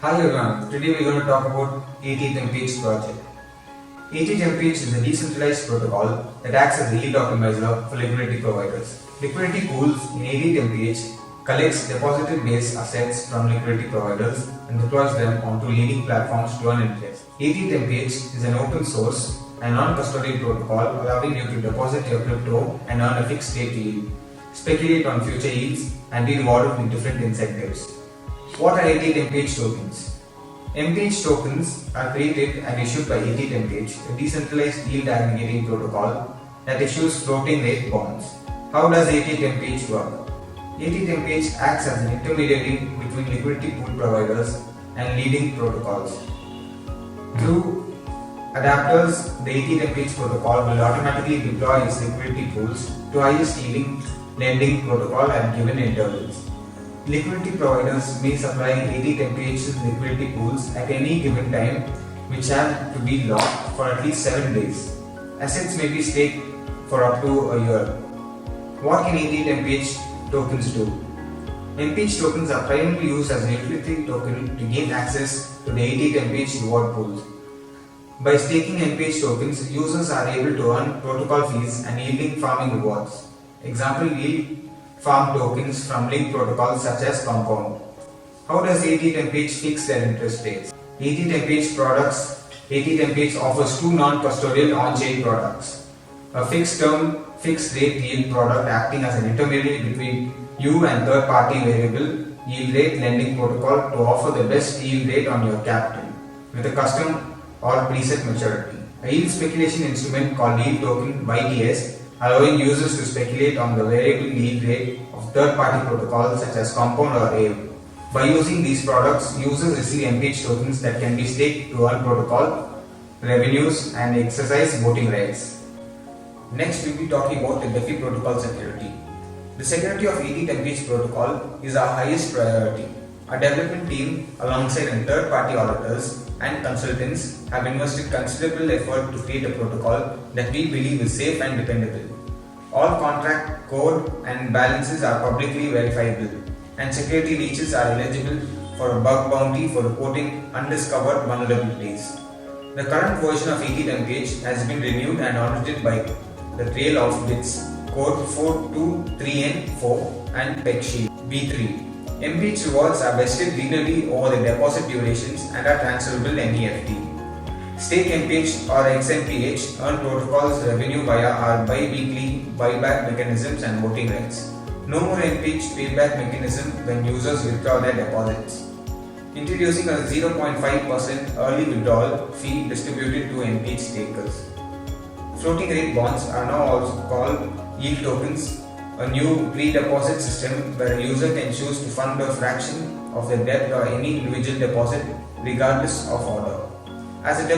Hi everyone, today we're going to talk about AT-Template project. AT-Template is a decentralized protocol that acts as a yield optimizer for liquidity providers. Liquidity pools in AT-Template collects deposited-based assets from liquidity providers and deploys them onto leading platforms to earn interest. AT-Template is an open source and non-custodial protocol allowing you to deposit your crypto and earn a fixed rate yield, speculate on future yields, and be rewarded with different incentives. What are AT-Template tokens? MPH tokens are created and issued by AT-Template, a decentralized yield aggregating protocol that issues floating rate bonds. How does AT-Template work? AT-Template acts as an intermediary between liquidity pool providers and leading protocols. Through adapters, the AT-Template protocol will automatically deploy its liquidity pools to highest yielding lending protocol at given intervals. Liquidity providers may supply AT-Template's liquidity pools at any given time, which have to be locked for at least 7 days. Assets may be staked for up to a year. What can AT-Template tokens do? MPH tokens are primarily used as a utility token to gain access to the AT-Template reward pools. By staking MPH tokens, users are able to earn protocol fees and yielding farming rewards. Example, yield farm tokens from linked protocols such as Compound. How does AT-Template fix their interest rates? AT-Template offers two non-custodial on-chain products. A fixed term, fixed rate yield product acting as an intermediary between you and third-party variable yield rate lending protocol to offer the best yield rate on your capital with a custom or preset maturity. A yield speculation instrument called Yield Token YTS, allowing users to speculate on the variable yield rate of third-party protocols such as Compound or Aave. By using these products, users receive MPH tokens that can be staked to earn protocol revenues and exercise voting rights. Next, we will be talking about the DeFi protocol security. The security of AT-Template protocol is our highest priority. Our development team, alongside third-party auditors and consultants, have invested considerable effort to create a protocol that we believe is safe and dependable. All contract code and balances are publicly verifiable, and security leeches are eligible for a bug bounty for reporting undiscovered vulnerabilities. The current version of AT-Template has been reviewed and audited by the Trail of Bits, code 423N4 and PegShield v3. MPH rewards are vested linearly over the deposit durations and are transferable NEFT. Stake MPH or XMPH earn protocols revenue via our bi-weekly buyback mechanisms and voting rights. No more MPH payback mechanism when users withdraw their deposits. Introducing a 0.5% early withdrawal fee distributed to MPH stakers. Floating rate bonds are now also called yield tokens, a new pre-deposit system where a user can choose to fund a fraction of their debt or any individual deposit regardless of order. As a